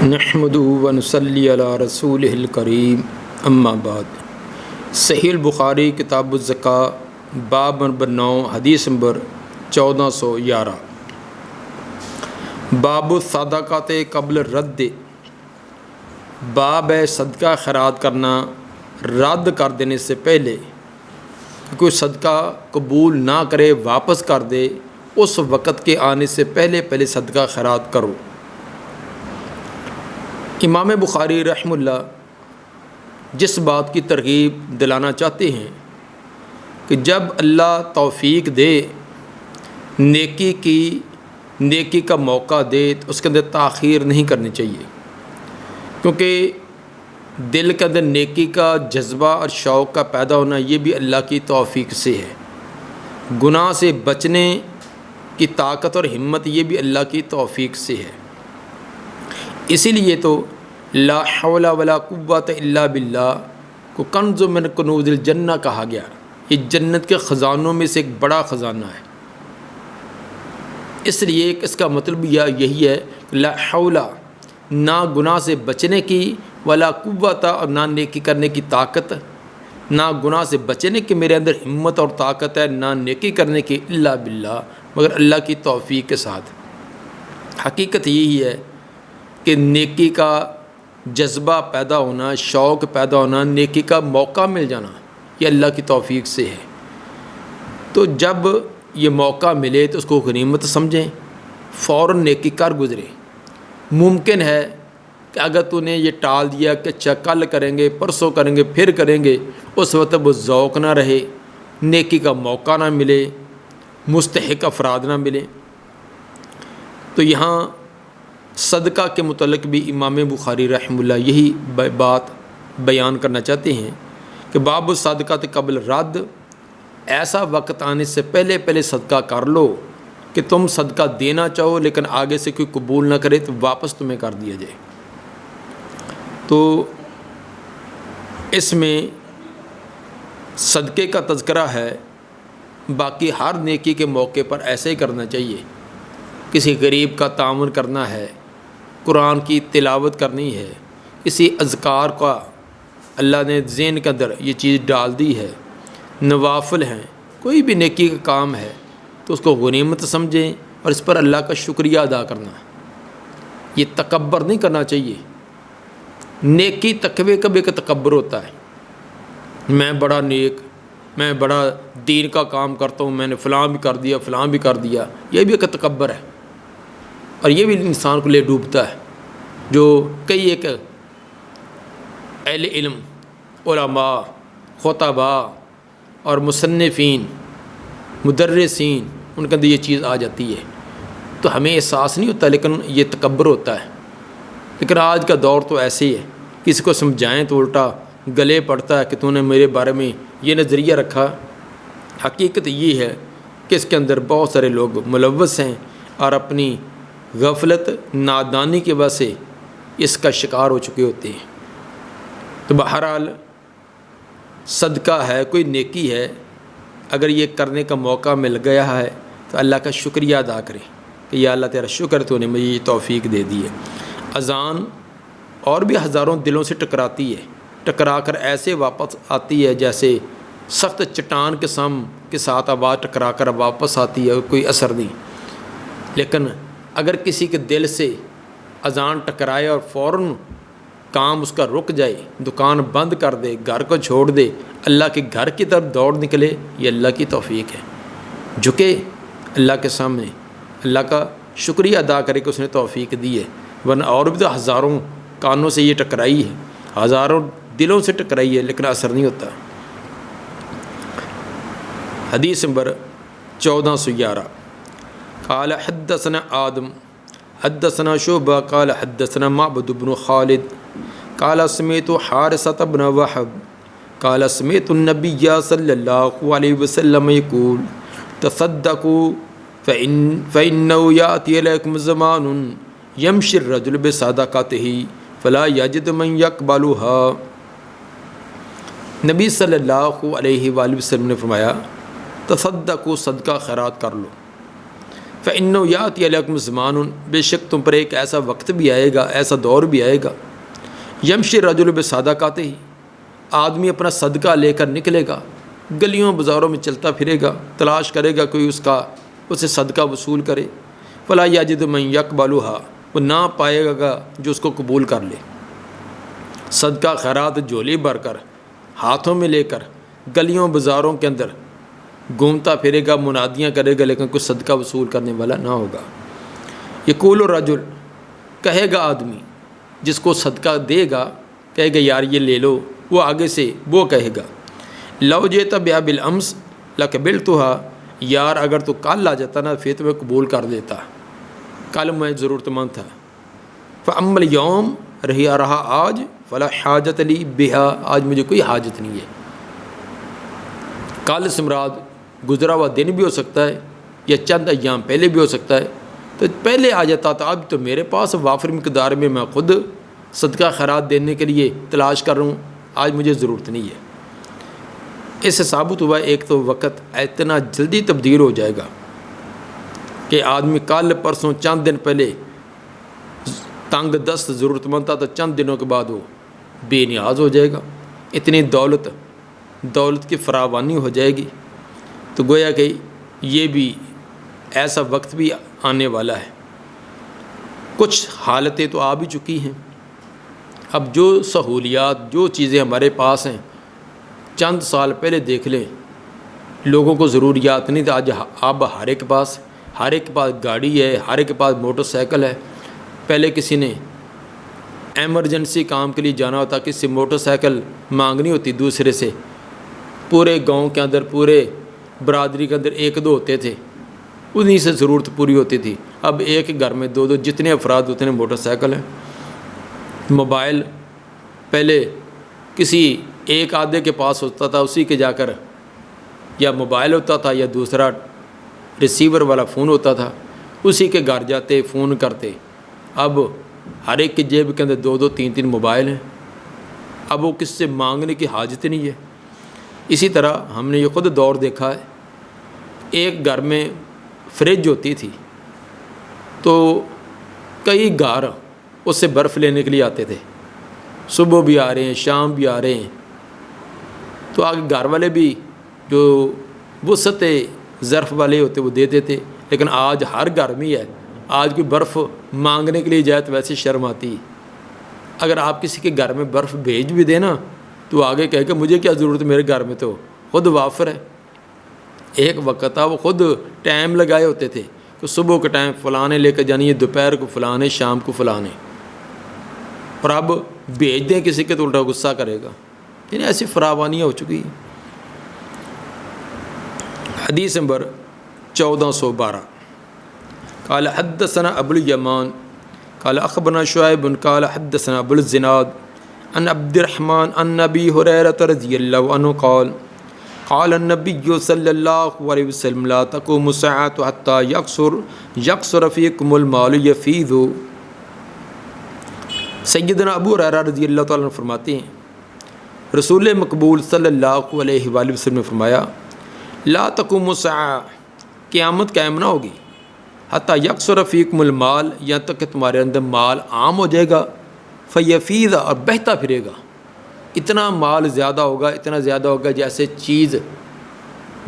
نحمدہ و نصلی علی رسولہ الکریم اما بعد۔ صحیح البخاری کتاب الزکاة باب نمبر 9 حدیث نمبر 1411۔ باب الصدقات قبل رد، باب ہے صدقہ خیرات کرنا رد کر دینے سے پہلے۔ کوئی صدقہ قبول نہ کرے واپس کر دے، اس وقت کے آنے سے پہلے صدقہ خیرات کرو۔ امام بخاری رحمہ اللہ جس بات کی ترغیب دلانا چاہتے ہیں کہ جب اللہ توفیق دے، نیکی کا موقع دے تو اس کے اندر تاخیر نہیں کرنی چاہیے، کیونکہ دل کے اندر نیکی کا جذبہ اور شوق کا پیدا ہونا یہ بھی اللہ کی توفیق سے ہے۔ گناہ سے بچنے کی طاقت اور ہمت یہ بھی اللہ کی توفیق سے ہے۔ اسی لیے تو لا حول ولا قوت الا باللہ کو کنز من کنوز الجنہ کہا گیا۔ یہ جنت کے خزانوں میں سے ایک بڑا خزانہ ہے۔ اس لیے اس کا مطلب یہی ہے کہ لا حول، نہ گناہ سے بچنے کی، ولا قوت، اور نہ نیکی کرنے کی طاقت، نہ گناہ سے بچنے کی میرے اندر ہمت اور طاقت ہے، نہ نیکی کرنے کی الا باللہ، مگر اللہ کی توفیق کے ساتھ۔ حقیقت یہی ہے کہ نیکی کا جذبہ پیدا ہونا، شوق پیدا ہونا، نیکی کا موقع مل جانا یہ اللہ کی توفیق سے ہے۔ تو جب یہ موقع ملے تو اس کو غنیمت سمجھیں، فوراً نیکی کر گزرے۔ ممکن ہے کہ اگر تو نے یہ ٹال دیا کہ اچھا کل کریں گے، پرسوں کریں گے، پھر کریں گے، اس وقت وہ ذوق نہ رہے، نیکی کا موقع نہ ملے، مستحق افراد نہ ملے۔ تو یہاں صدقہ کے متعلق بھی امام بخاری رحمہ اللہ یہی بات بیان کرنا چاہتے ہیں کہ باب الصدقات قبل رد، ایسا وقت آنے سے پہلے صدقہ کر لو کہ تم صدقہ دینا چاہو لیکن آگے سے کوئی قبول نہ کرے تو واپس تمہیں کر دیا جائے۔ تو اس میں صدقے کا تذکرہ ہے، باقی ہر نیکی کے موقع پر ایسے ہی کرنا چاہیے۔ کسی غریب کا تعاون کرنا ہے، قرآن کی تلاوت کرنی ہے، کسی اذکار کا اللہ نے ذہن کے اندر یہ چیز ڈال دی ہے، نوافل ہیں، کوئی بھی نیکی کا کام ہے تو اس کو غنیمت سمجھیں اور اس پر اللہ کا شکریہ ادا کرنا۔ یہ تکبر نہیں کرنا چاہیے۔ نیکی تقوی کا بھی ایک تکبر ہوتا ہے، میں بڑا نیک، میں بڑا دین کا کام کرتا ہوں، میں نے فلاں بھی کر دیا، فلاں بھی کر دیا، یہ بھی ایک تکبر ہے، اور یہ بھی انسان کو لے ڈوبتا ہے۔ جو کئی ایک اہل علم، علماء، خطباء اور مصنفین، مدرسین، ان کے اندر یہ چیز آ جاتی ہے تو ہمیں احساس نہیں ہوتا، لیکن یہ تکبر ہوتا ہے۔ لیکن آج کا دور تو ایسے ہی ہے، کسی کو سمجھائیں تو الٹا گلے پڑتا ہے کہ تو نے میرے بارے میں یہ نظریہ رکھا۔ حقیقت یہ ہے کہ اس کے اندر بہت سارے لوگ ملوث ہیں اور اپنی غفلت، نادانی کی وجہ سے اس کا شکار ہو چکے ہوتے ہیں۔ تو بہرحال صدقہ ہے، کوئی نیکی ہے، اگر یہ کرنے کا موقع مل گیا ہے تو اللہ کا شکریہ ادا کریں کہ یا اللہ تیرا شکر تو نے مجھے یہ توفیق دے دی ہے۔ اذان اور بھی ہزاروں دلوں سے ٹکراتی ہے، ٹکرا کر ایسے واپس آتی ہے جیسے سخت چٹان کے ساتھ آواز ٹکرا کر واپس آتی ہے، کوئی اثر نہیں۔ لیکن اگر کسی کے دل سے اذان ٹکرائے اور فوراً کام اس کا رک جائے، دکان بند کر دے، گھر کو چھوڑ دے، اللہ کے گھر کی طرف دوڑ نکلے، یہ اللہ کی توفیق ہے۔ جھکے اللہ کے سامنے، اللہ کا شکریہ ادا کرے کہ اس نے توفیق دی ہے، ورنہ اور بھی تو ہزاروں کانوں سے یہ ٹکرائی ہے، ہزاروں دلوں سے ٹکرائی ہے لیکن اثر نہیں ہوتا۔ حدیث نمبر 1411۔ قال حدثنا آدم حدثنا شعبہ قال حدثنا معبد بن خالد قال سمعت حارثة بن وهب قال سمعت النبي صلی اللہ علیہ وسلم يقول تصدقوا فإنه يأتي إليكم زمان يمشي الرجل بصدقته فلا يجد من يقبلها۔ نبی صلی اللہ علیہ وآلہ وسلم نے فرمایا تصدقوا، صدقہ خیرات کر لو، فَإِنَّهُ يَأْتِي عَلَيْكُمْ زَمَانٌ، بے شک تم پر ایک ایسا وقت بھی آئے گا، ایسا دور بھی آئے گا، یمشی الرجل بصدقاتہ، آدمی اپنا صدقہ لے کر نکلے گا، گلیوں بازاروں میں چلتا پھرے گا، تلاش کرے گا کوئی اسے صدقہ وصول کرے، فلا یجد من یقبلھا، وہ نہ پائے گا جو اس کو قبول کر لے۔ صدقہ خیرات جھولی بھر کر ہاتھوں میں لے کر گلیوں بازاروں کے اندر گھومتا پھرے گا، منادیاں کرے گا، لیکن کوئی صدقہ وصول کرنے والا نہ ہوگا۔ یقول الرجل، کہے گا آدمی جس کو صدقہ دے گا، کہے گا یار یہ لے لو، وہ آگے سے وہ کہے گا لو جئت بہا بالامس لقبلتھا، یار اگر تو کل آ جاتا نا پھر تو میں قبول کر دیتا، کل میں ضرورت مند تھا۔ فاما الیوم، رہا آج، فلا حاجت لی بہا، آج مجھے کوئی حاجت نہیں ہے۔ کل سے مراد گزرا ہوا دن بھی ہو سکتا ہے یا چند ایام پہلے بھی ہو سکتا ہے، تو پہلے آ جاتا تھا، اب تو میرے پاس وافر مقدار میں خود صدقہ خیرات دینے کے لیے تلاش کر رہا ہوں، آج مجھے ضرورت نہیں ہے۔ اس سے ثابت ہوا ایک تو وقت اتنا جلدی تبدیل ہو جائے گا کہ آدمی کل پرسوں چند دن پہلے تنگ دست ضرورت مند تھا، تو چند دنوں کے بعد وہ بے نیاز ہو جائے گا، اتنی دولت کی فراوانی ہو جائے گی۔ تو گویا کہ یہ بھی ایسا وقت بھی آنے والا ہے۔ کچھ حالتیں تو آ بھی چکی ہیں، اب جو سہولیات، جو چیزیں ہمارے پاس ہیں، چند سال پہلے دیکھ لیں لوگوں کو ضروریات نہیں تھا، آج اب ہر ایک کے پاس گاڑی ہے، ہر ایک کے پاس موٹر سائیکل ہے۔ پہلے کسی نے ایمرجنسی کام کے لیے جانا ہوتا، کسی موٹر سائیکل مانگنی ہوتی دوسرے سے، پورے گاؤں کے اندر، پورے برادری کے اندر ایک دو ہوتے تھے، انہی سے ضرورت پوری ہوتی تھی۔ اب ایک گھر میں دو جتنے افراد اتنے موٹر سائیکل ہیں۔ موبائل پہلے کسی ایک آدھے کے پاس ہوتا تھا، اسی کے جا کر یا موبائل ہوتا تھا یا دوسرا ریسیور والا فون ہوتا تھا، اسی کے گھر جاتے فون کرتے۔ اب ہر ایک کی جیب کے اندر دو تین موبائل ہیں، اب وہ کس سے مانگنے کی حاجت نہیں ہے۔ اسی طرح ہم نے یہ خود دور دیکھا ہے، ایک گھر میں فریج ہوتی تھی تو کئی گھر اس سے برف لینے کے لیے آتے تھے، صبح بھی آ رہے ہیں، شام بھی آ رہے ہیں، تو آگے گھر والے بھی جو وسعت ظرف والے ہوتے وہ دے دیتے۔ لیکن آج ہر گھر میں ہے، آج کوئی برف مانگنے کے لیے جائے تو ویسے شرم آتی۔ اگر آپ کسی کے گھر میں برف بھیج بھی دیں نا تو آگے کہے کہ مجھے کیا ضرورت ہے، میرے گھر میں تو خود وافر ہے۔ ایک وقت تھا وہ خود ٹائم لگائے ہوتے تھے کہ صبح کے ٹائم فلانے لے کے جانی ہے، دوپہر کو فلانے، شام کو فلانے، اور اب بھیج دیں کسی کے تو الٹا غصہ کرے گا۔ یعنی ایسی فراوانیاں ہو چکی ہیں۔ حدیث نمبر 1412، قال حدثنا ابو الیمان قال اخبرنا شعیب قال حدثنا ابو الزناد عن عبد الرحمن عن ابی ہریرہ رضی اللہ عنہ قال قال النبی صلی اللہ علیہ وسلم لا تقوم الساعة حتى یکثر فیکم المال یفیض۔ سیدنا ابو ہریرہ رضی اللہ تعالیٰ عنہ فرماتے ہیں رسول مقبول صلی اللہ علیہ وآلہ وسلم نے فرمایا لا تقوم الساعة، قیامت قائم نہ ہوگی، حتیٰ یکثر فیکم المال، یہاں تک کہ تمہارے اندر مال عام ہو جائے گا، فیفیض، اور بہتا پھرے گا، اتنا مال زیادہ ہوگا، اتنا زیادہ ہوگا جیسے چیز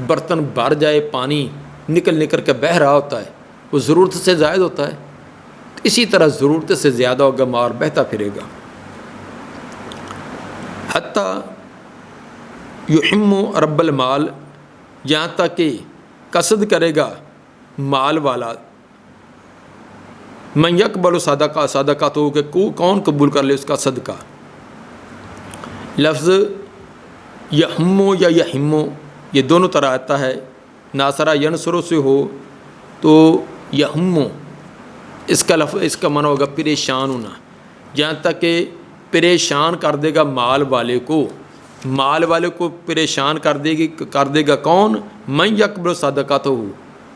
برتن بھر جائے، پانی نکل کر کے بہہ رہا ہوتا ہے، وہ ضرورت سے زائد ہوتا ہے، اسی طرح ضرورت سے زیادہ ہوگا، مال بہتا پھرے گا۔ حتیٰ یحم رب المال، یہاں تک کہ قصد کرے گا مال والا، من یقبل صدقہ تو کہ کون قبول کر لے اس کا صدقہ۔ لفظ یحمو یا یحمو یہ دونوں طرح آتا ہے، ناصرہ ینصرو سے ہو تو یحمو، اس کا معنی ہوگا پریشان ہونا، جہاں تک کہ پریشان کر دے گا مال والے کو پریشان کر دے گا کون؟ من یقبل صدقاتہ،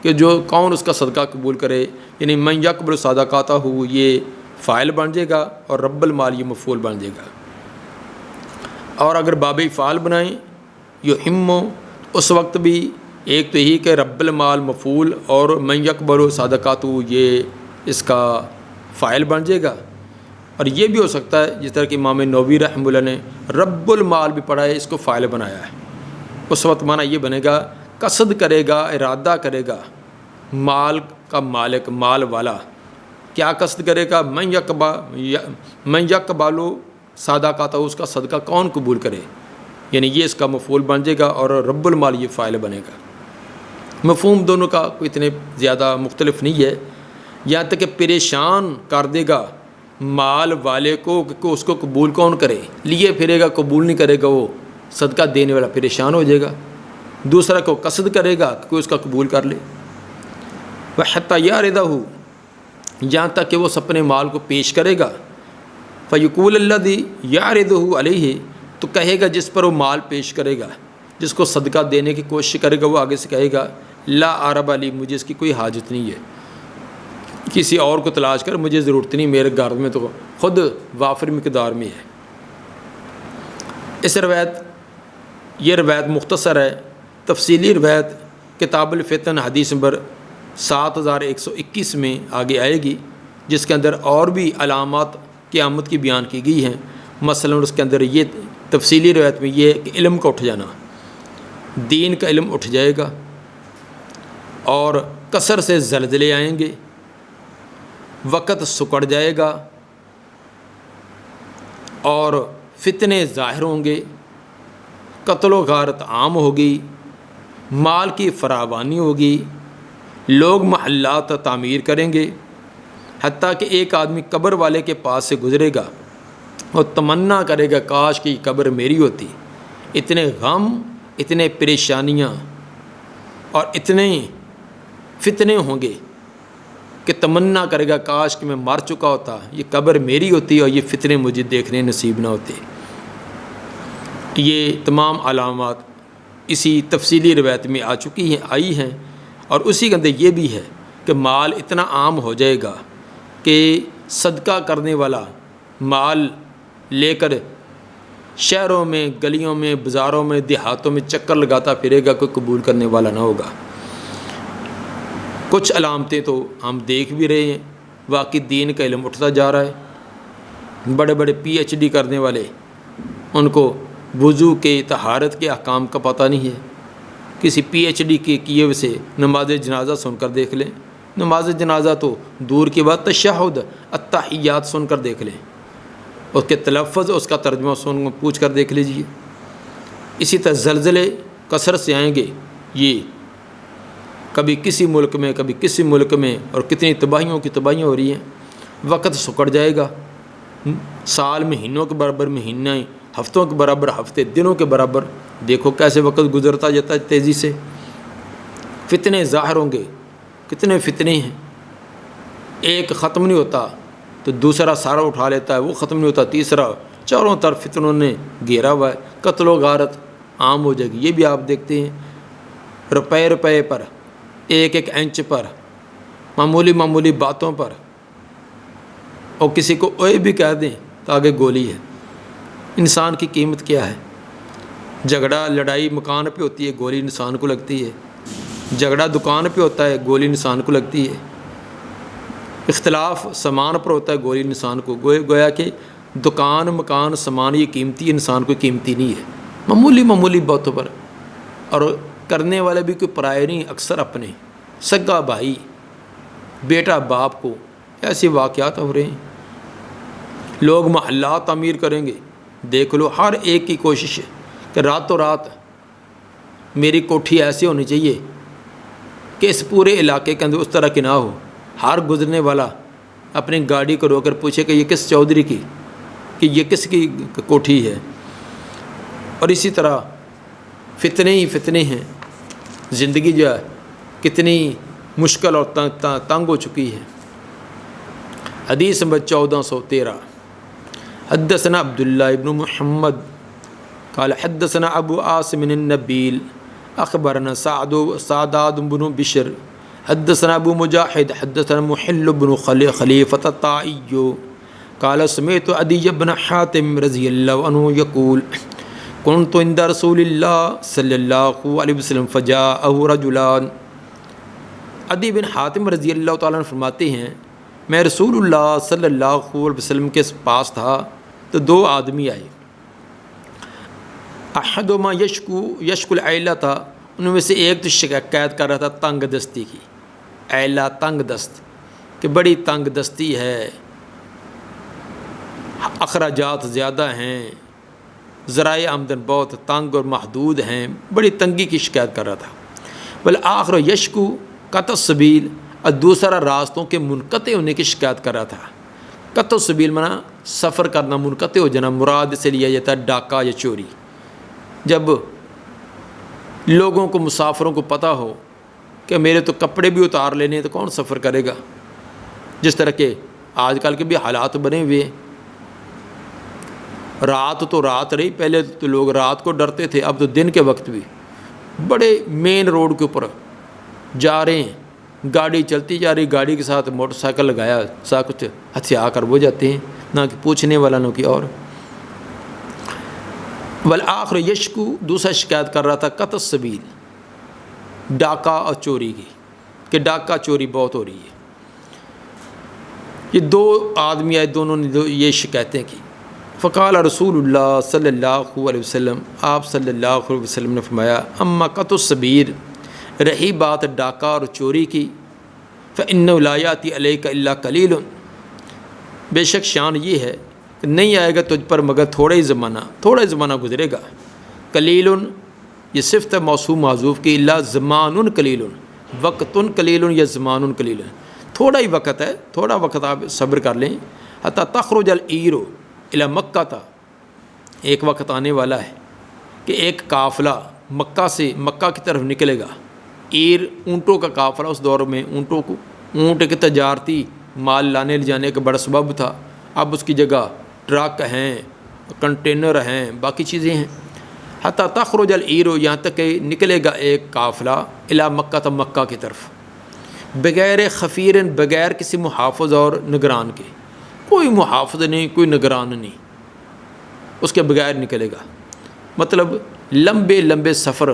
کہ جو کون اس کا صدقہ قبول کرے، یعنی من یقبل صدقاتہ یہ فاعل بن جائے گا اور رب المال یہ مفعول بن جائے گا۔ اور اگر باب فعال بنائیں یحمو، اس وقت بھی ایک تو یہی کہ رب المال مفعول اور من یقبل صدقات یہ اس کا فاعل بن جائے گا، اور یہ بھی ہو سکتا ہے جس طرح کہ امام نووی رحمہ اللہ نے رب المال بھی پڑھا ہے، اس کو فاعل بنایا ہے۔ اس وقت معنی یہ بنے گا قصد کرے گا، ارادہ کرے گا مال کا مالک، مال والا کیا قصد کرے گا، من یقبل صدقات، اس کا صدقہ کون قبول کرے، یعنی یہ اس کا مفعول بن جائے گا اور رب المال یہ فاعل بنے گا۔ مفہوم دونوں کا کوئی اتنے زیادہ مختلف نہیں ہے، یہاں تک کہ پریشان کر دے گا مال والے کو کہ اس کو قبول کون کرے، لیے پھرے گا، قبول نہیں کرے گا، وہ صدقہ دینے والا پریشان ہو جائے گا، دوسرا کو قصد کرے گا کہ کوئی اس کا قبول کر لے۔ وَحَتَّى يَعْرِضَهُ، یہاں تک کہ وہ اپنے مال کو پیش کرے گا، فَيَقُولُ الَّذِي يَعْرِضُهُ عَلَيْهِ، تو کہے گا جس پر وہ مال پیش کرے گا، جس کو صدقہ دینے کی کوشش کرے گا، وہ آگے سے کہے گا لا عرب علی، مجھے اس کی کوئی حاجت نہیں ہے، کسی اور کو تلاش کر، مجھے ضرورت نہیں، میرے گھر میں تو خود وافر مقدار میں ہے۔ اس یہ روایت مختصر ہے، تفصیلی روایت کتاب الفتن حدیث نمبر 7121 میں آگے آئے گی، جس کے اندر اور بھی علامات قیامت کی بیان کی گئی ہیں۔ مثلا اس کے اندر یہ تفصیلی روایت میں یہ ہے کہ علم کا اٹھ جانا، دین کا علم اٹھ جائے گا، اور کثر سے زلزلے آئیں گے، وقت سکڑ جائے گا، اور فتنے ظاہر ہوں گے، قتل و غارت عام ہوگی، مال کی فراوانی ہوگی، لوگ محلات تعمیر کریں گے، حتیٰ کہ ایک آدمی قبر والے کے پاس سے گزرے گا اور تمنا کرے گا کاش کہ یہ قبر میری ہوتی، اتنے غم، اتنے پریشانیاں اور اتنے فتنے ہوں گے کہ تمنا کرے گا کاش کہ میں مر چکا ہوتا، یہ قبر میری ہوتی اور یہ فتنے مجھے دیکھنے نصیب نہ ہوتے۔ یہ تمام علامات اسی تفصیلی روایت میں آئی ہیں، اور اسی کے اندر یہ بھی ہے کہ مال اتنا عام ہو جائے گا کہ صدقہ کرنے والا مال لے کر شہروں میں، گلیوں میں، بازاروں میں، دیہاتوں میں چکر لگاتا پھرے گا، کوئی قبول کرنے والا نہ ہوگا۔ کچھ علامتیں تو ہم دیکھ بھی رہے ہیں، واقعی دین کا علم اٹھتا جا رہا ہے۔ بڑے بڑے پی ایچ ڈی کرنے والے، ان کو وضو کے، طہارت کے احکام کا پتہ نہیں ہے۔ کسی پی ایچ ڈی کے کیے ہوئے سے نماز جنازہ سن کر دیکھ لیں، نماز جنازہ تو دور کی بات، تشہد، التحیات سن کر دیکھ لیں، اس کے تلفظ، اس کا ترجمہ پوچھ کر دیکھ لیجیے۔ اسی طرح زلزلے کثرت سے آئیں گے، یہ کبھی کسی ملک میں، کبھی کسی ملک میں، اور کتنی تباہیوں کی تباہیاں ہو رہی ہیں۔ وقت سکڑ جائے گا، سال مہینوں کے برابر مہینے، ہفتوں کے برابر ہفتے، دنوں کے برابر، دیکھو کیسے وقت گزرتا جاتا ہے تیزی سے۔ فتنے ظاہر ہوں گے، کتنے فتنے ہیں، ایک ختم نہیں ہوتا تو دوسرا سارا اٹھا لیتا ہے، وہ ختم نہیں ہوتا تیسرا، چاروں طرف فتنوں نے گھیرا ہوا ہے، قتل و غارت عام ہو جائے گی۔ یہ بھی آپ دیکھتے ہیں، روپے پر، ایک انچ پر، معمولی باتوں پر، اور کسی کو اوے بھی کہہ دیں تو آگے گولی ہے۔ انسان کی قیمت کیا ہے؟ جھگڑا، لڑائی مکان پہ ہوتی ہے، گولی انسان کو لگتی ہے، جھگڑا دکان پہ ہوتا ہے، گولی انسان کو لگتی ہے، اختلاف سامان پر ہوتا ہے، گولی انسان کو، گویا کہ دکان، مکان، سامان یہ قیمتی، انسان کو قیمتی نہیں ہے، معمولی باتوں پر، اور کرنے والے بھی کوئی پرائے نہیں، اکثر اپنے، سگا بھائی، بیٹا باپ کو، ایسے واقعات ہو رہے ہیں۔ لوگ محلات تعمیر کریں گے، دیکھ لو، ہر ایک کی کوشش ہے کہ راتوں رات میری کوٹھی ایسی ہونی چاہیے کہ اس پورے علاقے کے اندر اس طرح کی نہ ہو، ہر گزرنے والا اپنی گاڑی کو روک کر پوچھے کہ یہ کس چودھری کی، کہ یہ کس کی کوٹھی ہے۔ اور اسی طرح فتنے ہی فتنے ہیں، زندگی جو ہے کتنی مشکل اور تنگ ہو چکی ہے۔ حدیث نمبر 1413، حدثنا عبداللہ ابن محمد قال حدثنا ابو عاصم النبیل اخبرنا سعداد بن بشر حدثنا ابو مجاہد حدثنا محل بن خلیفۃ الطائی قال سمعت عدی بن حاتم رضی اللہ عنہ یقول کنت عند رسول اللہ صلی اللہ علیہ وسلم فجاءہ رجلان، عدی بن حاتم رضی اللہ تعالیٰ عنہ فرماتے ہیں میں رسول اللہ صلی اللہ علیہ وسلم کے پاس تھا تو دو آدمی آئے، احدہما یشکو العیلہ تھا، ان میں سے ایک تو شکایت کر رہا تھا تنگ دستی کی، عیلہ تنگ دست، کہ بڑی تنگ دستی ہے، اخراجات زیادہ ہیں، ذرائع آمدن بہت تنگ اور محدود ہیں، بڑی تنگی کی شکایت کر رہا تھا۔ والآخر یشکو قطع السبیل، اور دوسرا راستوں کے منقطع ہونے کی شکایت کر رہا تھا۔ قطع السبیل معنی سفر کرنا منقطع ہو جانا، مراد سے لیا جاتا ہے ڈاکہ یا چوری۔ جب لوگوں کو مسافروں کو پتہ ہو کہ میرے تو کپڑے بھی اتار لینے ہیں تو کون سفر کرے گا، جس طرح کے آج کل کے بھی حالات بنے ہوئے ہیں۔ رات تو رات رہی، پہلے تو لوگ رات کو ڈرتے تھے، اب تو دن کے وقت بھی بڑے مین روڈ کے اوپر جا رہے ہیں، گاڑی چلتی جا رہی، گاڑی کے ساتھ موٹر سائیکل لگایا، سا کچھ ہتھیا کر وہ جاتے ہیں، نہ کہ پوچھنے والا نہ کہ اور۔ والآخر یشکو، دوسرا شکایت کر رہا تھا قطع السبیل، ڈاکہ اور چوری کی، کہ ڈاکہ چوری بہت ہو رہی ہے۔ یہ دو آدمی آئے، دونوں نے یہ شکایتیں کی۔ فقال رسول اللہ صلی اللہ علیہ وسلم، آپ صلی اللہ علیہ وسلم نے فرمایا اما قطع السبیل، رہی بات ڈاکہ اور چوری کی، فإنه لا یأتی علیک الا قلیل، بے شک شان یہ ہے کہ نہیں آئے گا تجھ پر مگر تھوڑا ہی زمانہ گزرے گا۔ قلیل یہ صفت موصوف معذوف کی، الا زمان قلیل، وقت قلیل یا زمان قلیل، تھوڑا ہی وقت ہے، تھوڑا وقت آپ صبر کر لیں۔ حتی تخرج العیر الی مکہ تھا، ایک وقت آنے والا ہے کہ ایک قافلہ مکہ سے مکہ کی طرف نکلے گا۔ عیر اونٹوں کا قافلہ، اس دور میں اونٹ کے تجارتی مال لانے لے جانے کا بڑا سبب تھا، اب اس کی جگہ ٹرک ہیں، کنٹینر ہیں، باقی چیزیں ہیں۔ حتی تخرج العیر، یہاں تک کہ نکلے گا ایک قافلہ الی مکہ تھا، مکہ کی طرف، بغیر خفیر، بغیر کسی محافظ اور نگران کے، کوئی محافظ نہیں، کوئی نگران نہیں، اس کے بغیر نکلے گا۔ مطلب لمبے لمبے سفر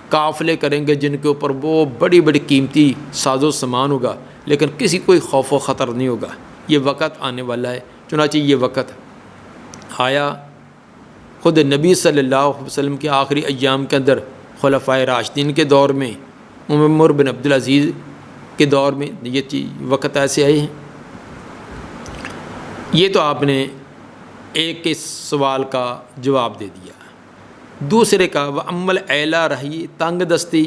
قافلے کریں گے جن کے اوپر وہ بڑی بڑی قیمتی ساز و سامان ہوگا، لیکن کسی کوئی خوف و خطر نہیں ہوگا۔ یہ وقت آنے والا ہے، چنانچہ یہ وقت آیا۔ خود نبی صلی اللہ علیہ وسلم کے آخری ایام کے اندر خلفائے راشدین کے دور میں، عمر بن عبدالعزیز کے دور میں یہ وقت ایسے آئے ہیں۔ یہ تو آپ نے ایک کے سوال کا جواب دے دیا۔ دوسرے کا وَأَمَّ الْعَیْلَةُ، رہی تنگ دستی،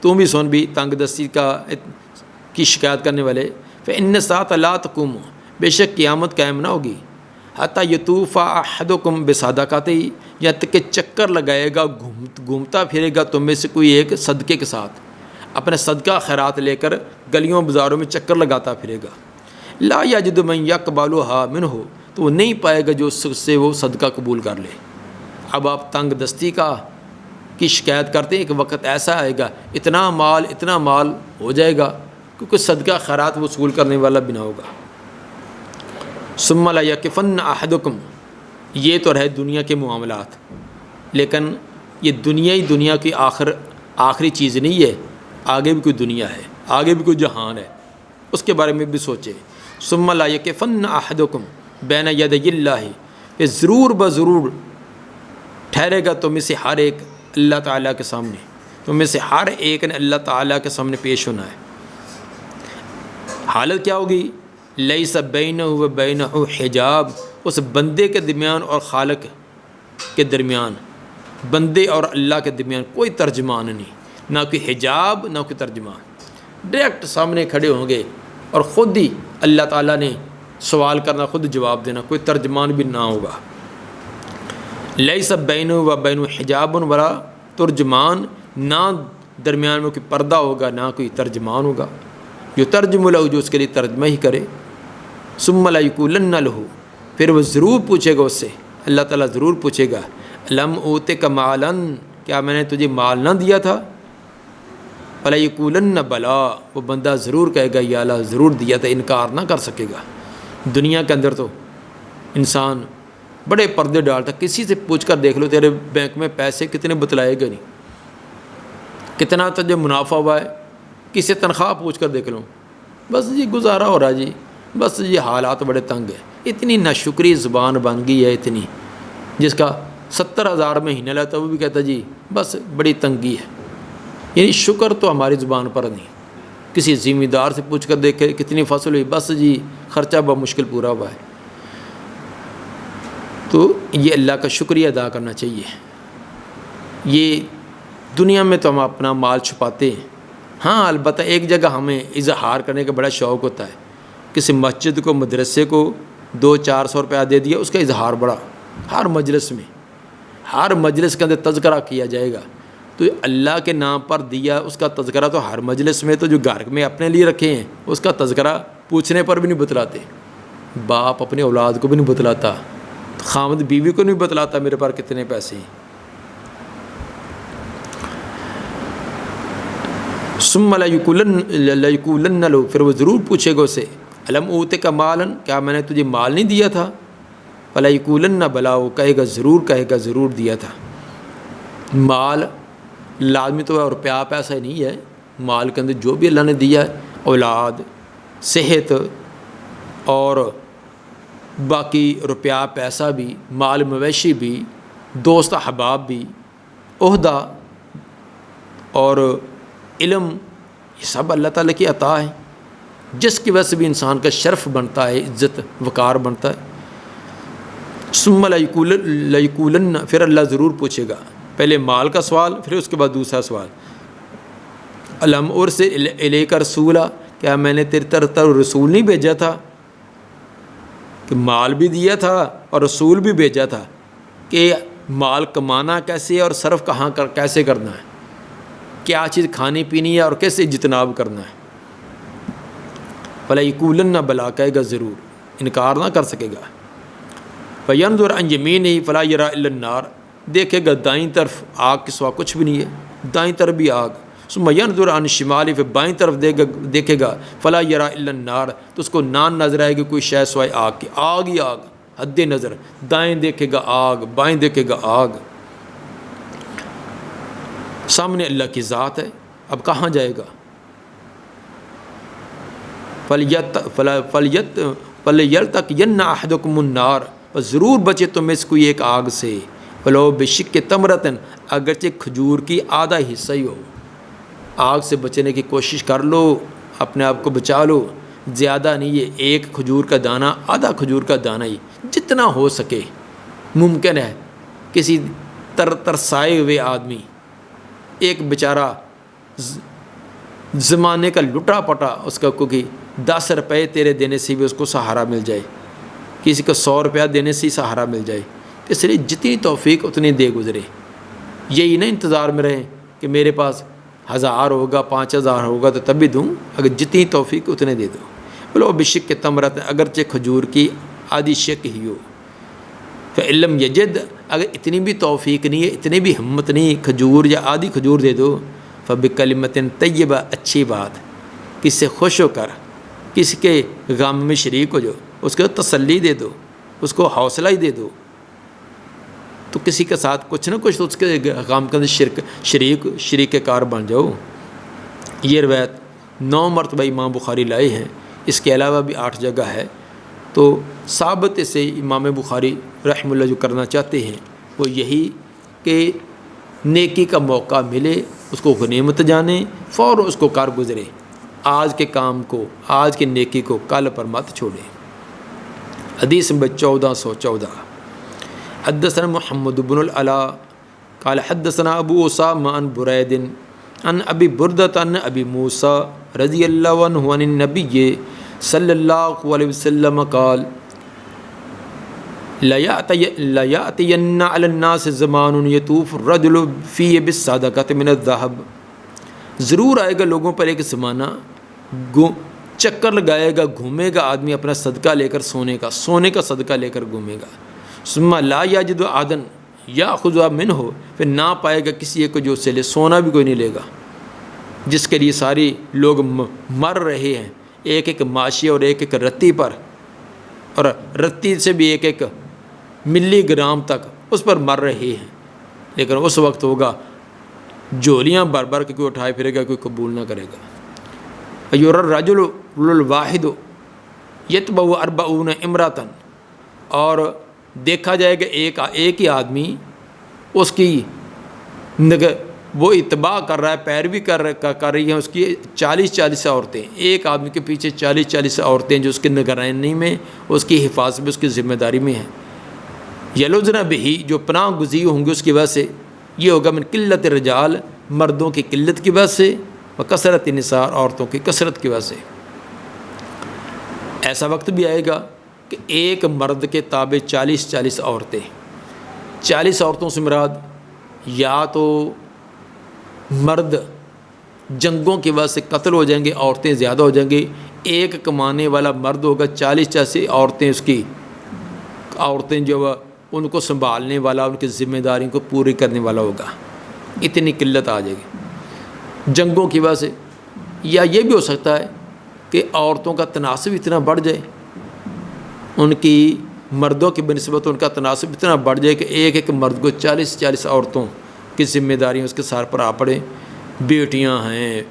تم بھی سن بھی تنگ دستی کی شکایت کرنے والے، فإن الساعة لا تقوم، بے شک قیامت قائم نہ ہوگی، حتی یطوف احدکم بصدقته، یہاں تک کہ چکر لگائے گا، گھومتا پھرے گا تم میں سے کوئی ایک صدقے کے ساتھ، اپنے صدقہ خیرات لے کر گلیوں بازاروں میں چکر لگاتا پھرے گا۔ لا یجد من یقبلها منہ، تو وہ نہیں پائے گا جو اس سے وہ صدقہ قبول کر لے۔ اب آپ تنگ دستی کی شکایت کرتے ہیں کہ وقت ایسا آئے گا، اتنا مال ہو جائے گا کیونکہ صدقہ خیرات وصول کرنے والا بھی نہ ہوگا۔ ثم لا یکفن احدکم، یہ تو رہے دنیا کے معاملات، لیکن یہ دنیا کی آخری چیز نہیں ہے، آگے بھی کوئی دنیا ہے، آگے بھی کوئی جہان ہے، اس کے بارے میں بھی سوچیں۔ ثم لا یکفن احدکم بین یدی اللہ، یہ ضرور بضرور ٹھہرے گا تم میں سے ہر ایک اللہ تعالیٰ کے سامنے، تم میں سے ہر ایک نے اللہ تعالیٰ کے سامنے پیش ہونا ہے۔ حالت کیا ہوگی؟ لیس بینہ و بینہ حجاب، اس بندے کے درمیان اور خالق کے درمیان، بندے اور اللہ کے درمیان کوئی ترجمان نہیں، نہ کوئی حجاب نہ کوئی ترجمان، ڈائریکٹ سامنے کھڑے ہوں گے اور خود ہی اللہ تعالیٰ نے سوال کرنا، خود جواب دینا، کوئی ترجمان بھی نہ ہوگا۔ لیس بینہ و بینہ حجاب ولا ترجمان، نہ درمیان میں کوئی پردہ ہوگا نہ کوئی ترجمان ہوگا، جو ترجم لہ، جو اس کے لیے ترجمہ ہی کرے۔ ثم لا یقولن لہ، پھر وہ ضرور پوچھے گا اس سے، اللہ تعالیٰ ضرور پوچھے گا، لم اوتک مالا، کیا میں نے تجھے مال نہ دیا تھا؟ فلا یقولن بلا، وہ بندہ ضرور کہے گا یا اللہ ضرور دیا تھا، انکار نہ کر سکے گا۔ دنیا کے اندر تو انسان بڑے پردے ڈالتا، کسی سے پوچھ کر دیکھ لو تیرے بینک میں پیسے کتنے بتلائے گا نہیں، کتنا تجھے منافع ہوا ہے، کسی تنخواہ پوچھ کر دیکھ لو، بس جی گزارا ہو رہا جی، بس جی حالات بڑے تنگ ہیں۔ اتنی ناشکری زبان بن گئی ہے، اتنی، جس کا 70,000 مہینہ لیتا وہ بھی کہتا جی بس بڑی تنگی ہے۔ یعنی شکر تو ہماری زبان پر نہیں۔ کسی ذمہ دار سے پوچھ کر دیکھے کتنی فصل ہوئی، بس جی خرچہ بہت مشکل پورا ہوا ہے۔ تو یہ اللہ کا شکریہ ادا کرنا چاہیے۔ یہ دنیا میں تو ہم اپنا مال چھپاتے ہیں، ہاں البتہ ایک جگہ ہمیں اظہار کرنے کا بڑا شوق ہوتا ہے، کسی مسجد کو مدرسے کو 200-400 روپیہ دے دیا، اس کا اظہار بڑا، ہر مجلس میں، ہر مجلس کے اندر تذکرہ کیا جائے گا۔ تو اللہ کے نام پر دیا، اس کا تذکرہ تو ہر مجلس میں، تو جو گھر میں اپنے لیے رکھے ہیں اس کا تذکرہ پوچھنے پر بھی نہیں بتلاتے۔ باپ اپنے اولاد کو بھی نہیں بتلاتا، خامد بیوی کو نہیں بتلاتا میرے پاس کتنے پیسے ہیں۔ ثم لیقولن لو، پھر وہ ضرور پوچھے گا اسے، الم اوتک مالا، کیا میں نے تجھے مال نہیں دیا تھا؟ فلیقولن بلا، وہ کہے گا ضرور دیا تھا۔ مال لازمی تو اور پیسہ نہیں ہے، مال کے اندر جو بھی اللہ نے دیا ہے، اولاد، صحت اور باقی روپیہ پیسہ بھی، مال مویشی بھی، دوست احباب بھی، عہدہ اور علم، یہ سب اللہ تعالیٰ کی عطا ہے، جس کی وجہ سے بھی انسان کا شرف بنتا ہے، عزت وقار بنتا ہے۔ ثم لیقولن، پھر اللہ ضرور پوچھے گا، پہلے مال کا سوال، پھر اس کے بعد دوسرا سوال، الم ارسل الیک رسولا، کیا میں نے تیری طرف رسول نہیں بھیجا تھا؟ کہ مال بھی دیا تھا اور رسول بھی بھیجا تھا کہ مال کمانا کیسے ہے اور صرف کہاں کیسے کرنا ہے، کیا چیز کھانی پینی ہے اور کیسے اجتناب کرنا ہے۔ فلیقولن بلا، کہے گا ضرور، انکار نہ کر سکے گا۔ فینظر عن یمینہ فلا یری الا النار، دیکھے گا دائیں طرف آگ کے سوا کچھ بھی نہیں ہے، دائیں طرف بھی آگ۔ ثم ینظر عن شمالہ، پھر بائیں طرف دیکھے گا، فلا یری الا النار، تو اس کو نہ نظر آئے گی کوئی شے سوائے آگ کی، آگ ہی آگ، حد نظر، دائیں دیکھے گا آگ، بائیں دیکھے گا آگ۔ سامنے اللہ کی ذات ہے، اب کہاں جائے گا؟ فَلْيَلْتَقِيَنَّ أَحَدُكُمُ النَّارَ، بس ضرور بچے تم میں سے کوئی ایک آگ سے، وَلَوْ بِشِقِّ تَمْرَةٍ، اگرچہ کھجور کی آدھا حصہ ہی ہو۔ آگ سے بچنے کی کوشش کر لو، اپنے آپ کو بچا لو، زیادہ نہیں ہے، ایک کھجور کا دانہ، آدھا کھجور کا دانہ ہی، جتنا ہو سکے ممکن ہے۔ کسی ترسائے ہوئے آدمی، ایک بیچارہ زمانے کا لٹا پٹا، اس کا کوئی 10 روپے تیرے دینے سے بھی اس کو سہارا مل جائے، کسی کو 100 روپیہ دینے سے ہی سہارا مل جائے، اس لیے جتنی توفیق اتنی دے گزرے۔ یہی نہ انتظار میں رہیں کہ میرے پاس 1000 ہوگا 5000 ہوگا تو تب بھی دوں، اگر جتنی توفیق اتنے دے دو۔ بولو بشق تمرت، اگرچہ کھجور کی آدھی شک ہی ہو۔ فعلم یجد، اگر اتنی بھی توفیق نہیں ہے، اتنی بھی ہمت نہیں، کھجور یا آدھی کھجور دے دو، فبکلمۃ طیبہ، اچھی بات، کس سے خوش ہو کر، کسی کے غم میں شریک ہو جو، اس کو تسلی دے دو، اس کو حوصلہ ہی دے دو، تو کسی کے ساتھ کچھ نہ کچھ تو اس کے غم کے اندر شریک کار بن جاؤ۔ یہ روایت 9 مرتبہ امام بخاری لائے ہیں، اس کے علاوہ بھی 8 جگہ ہے۔ تو ثابت سے امام بخاری رحمہ اللہ جو کرنا چاہتے ہیں وہ یہی کہ نیکی کا موقع ملے اس کو غنیمت جانے، فوراً اس کو کار گزرے، آج کے کام کو، آج کے نیکی کو کل پر مت چھوڑے۔ حدیث نمبر 1414، حدثنا محمد بن العلاء قال حدثنا ابو اسامہ عن برید عن ابی بردۃ عن ابی موسیٰ رضی اللہ عنہ عن النبی صلی اللہ علیہ وسلم قال لَيَأْتِيَنَّ عَلَى النَّاسِ زَمَانٌ يَطُوفُ الرَّجُلُ فِيهِ بِالصَّدَقَةِ مِنَ الذَّهَبِ، ضرور آئے گا لوگوں پر ایک زمانہ، چکر لگائے گا، گھومے گا آدمی اپنا صدقہ لے کر، سونے کا صدقہ لے کر گھومے گا، ثم لا يجد أحدا يأخذ منه، پھر نہ پائے گا کسی ایک کو جو اس سے لے، سونا بھی کوئی نہیں لے گا، جس کے لیے ساری لوگ مر رہے ہیں، ایک ایک ماشی اور ایک ایک رتی پر، اور رتی سے بھی ایک ایک ملی گرام تک اس پر مر رہے ہیں، لیکن اس وقت ہوگا جھولیاں بھر بھر کے کوئی اٹھائے پھرے گا، کوئی قبول نہ کرے گا۔ ایور الرجل الواحد یتبع 40 امرأۃ، اور دیکھا جائے گا ایک ہی آدمی اس کی وہ اتباع کر رہا ہے، پیروی کر رہی ہیں اس کی 40 عورتیں، ایک آدمی کے پیچھے 40 عورتیں جو اس کی نگرانی میں، اس کی حفاظت میں، اس کی ذمہ داری میں ہیں۔ یلوذن بہ، جو پناہ گزیر ہوں گے اس کی وجہ سے، یہ ہوگا من قلت الرجال، مردوں کی قلت کی وجہ سے، و کثرت النساء، عورتوں کی کثرت کی وجہ سے۔ ایسا وقت بھی آئے گا کہ ایک مرد کے تابع 40 عورتیں، 40 عورتوں سے مراد یا تو مرد جنگوں کی وجہ سے قتل ہو جائیں گے، عورتیں زیادہ ہو جائیں گی، ایک کمانے والا مرد ہوگا، 40 عورتیں اس کی، عورتیں جو ان کو سنبھالنے والا، ان کی ذمہ داریوں کو پوری کرنے والا ہوگا، اتنی قلت آ جائے گی جنگوں کی وجہ سے۔ یا یہ بھی ہو سکتا ہے کہ عورتوں کا تناسب اتنا بڑھ جائے، ان کی مردوں کی بنسبت ان کا تناسب اتنا بڑھ جائے کہ ایک مرد کو 40 عورتوں کی ذمہ داریاں اس کے سر پر آ پڑے، بیٹیاں ہیں،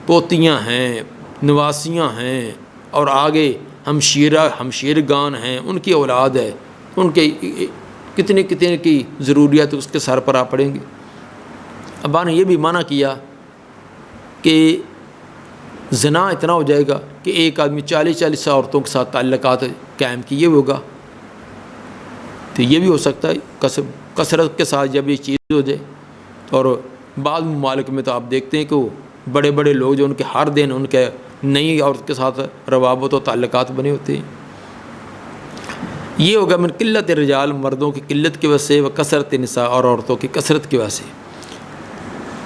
پوتیاں ہیں، نواسیاں ہیں، اور آگے ہمشیرگان ہیں، ان کی اولاد ہے، ان کے کتنے کی ضروریات اس کے سر پر آ پڑیں گی۔ ابا نے یہ بھی منع کیا کہ زنا اتنا ہو جائے گا کہ ایک آدمی 40 عورتوں کے ساتھ تعلقات قائم کیے ہوگا، تو یہ بھی ہو سکتا ہے کثرت کے ساتھ جب یہ چیز ہو جائے۔ اور بعض ممالک میں تو آپ دیکھتے ہیں کہ وہ بڑے بڑے لوگ جو ان کے ہر دن ان کے نئی عورت کے ساتھ روابط و تعلقات بنے ہوتے ہیں۔ یہ ہوگا من قلت الرجال، مردوں کی قلت کی وجہ سے، و کثرت النساء، اور عورتوں کی کثرت کی وجہ سے۔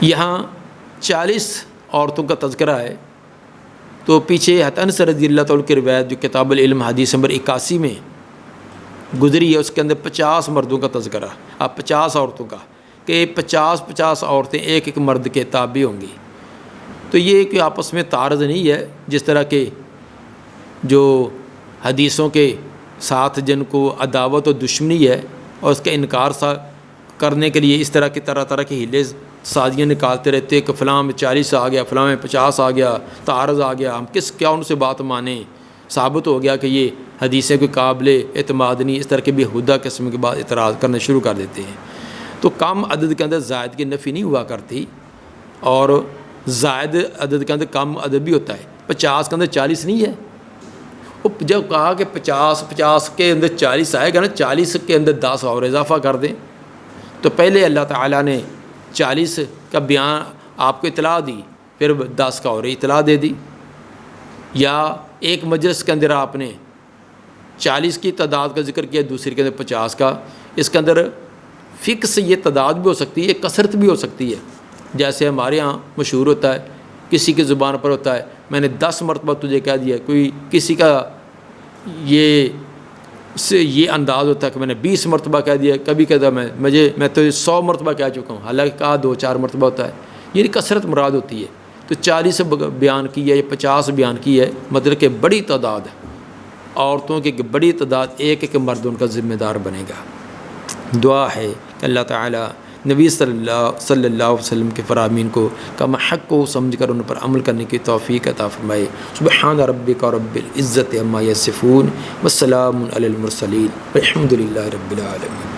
یہاں 40 عورتوں کا تذکرہ ہے، تو پیچھے انس رضی اللہ تعالیٰ کی روایت جو کتاب العلم حدیث نمبر 81 میں گزری ہے، اس کے اندر 50 مردوں کا تذکرہ، اب 50 عورتوں کا، کہ 50 عورتیں ایک مرد کے تابع ہوں گی۔ تو یہ کہ آپس میں تعارض نہیں ہے، جس طرح کے جو حدیثوں کے ساتھ جن کو عداوت و دشمنی ہے اور اس کا انکار کرنے کے لیے اس طرح کی ہیلے سازیاں نکالتے رہتے کہ فلاں میں 40 آ گیا، فلاں میں 50 آ گیا، تعارض آ گیا، ہم کیا ان سے بات مانیں، ثابت ہو گیا کہ یہ حدیثیں کوئی قابل اعتماد نہیں، اس طرح کے بےہودہ قسم کے بعد اعتراض کرنا شروع کر دیتے ہیں۔ تو کم عدد کے اندر زائد کی نفی نہیں ہوا کرتی، اور زائد عدد کے اندر کم عدد بھی ہوتا ہے۔ 50 کے اندر 40 نہیں ہے، وہ جب کہا کہ 50 کے اندر 40 آئے گا نا، 40 کے اندر 10 اور اضافہ کر دیں، تو پہلے اللہ تعالیٰ نے 40 کا بیان آپ کو اطلاع دی، پھر 10 کا اور اطلاع دے دی۔ یا ایک مجلس کے اندر آپ نے 40 کی تعداد کا ذکر کیا، دوسری کے اندر 50 کا، اس کے اندر فکس یہ تعداد بھی ہو سکتی ہے، کثرت بھی ہو سکتی ہے۔ جیسے ہمارے ہاں مشہور ہوتا ہے، کسی کی زبان پر ہوتا ہے میں نے 10 مرتبہ تجھے کہہ دیا، کوئی کسی کا یہ انداز ہوتا ہے کہ میں نے 20 مرتبہ کہہ دیا، کبھی کہتا میں تو 100 مرتبہ کہہ چکا ہوں، حالانکہ کہا 2-4 مرتبہ ہوتا ہے، یہ کثرت مراد ہوتی ہے۔ تو 40 بیان کی ہے یا 50 بیان کی ہے، مطلب کہ بڑی تعداد ہے، عورتوں کی بڑی تعداد، ایک مرد ان کا ذمہ دار بنے گا۔ دعا ہے کہ اللہ تعالیٰ نبی صلی اللہ علیہ وسلم کے فرامین کو کم حق کو سمجھ کر ان پر عمل کرنے کی توفیق عطا فرمائے۔ سبحان ربک رب العزت عما یصفون، والسلام علی المرسلین، والحمد للہ رب العالمین۔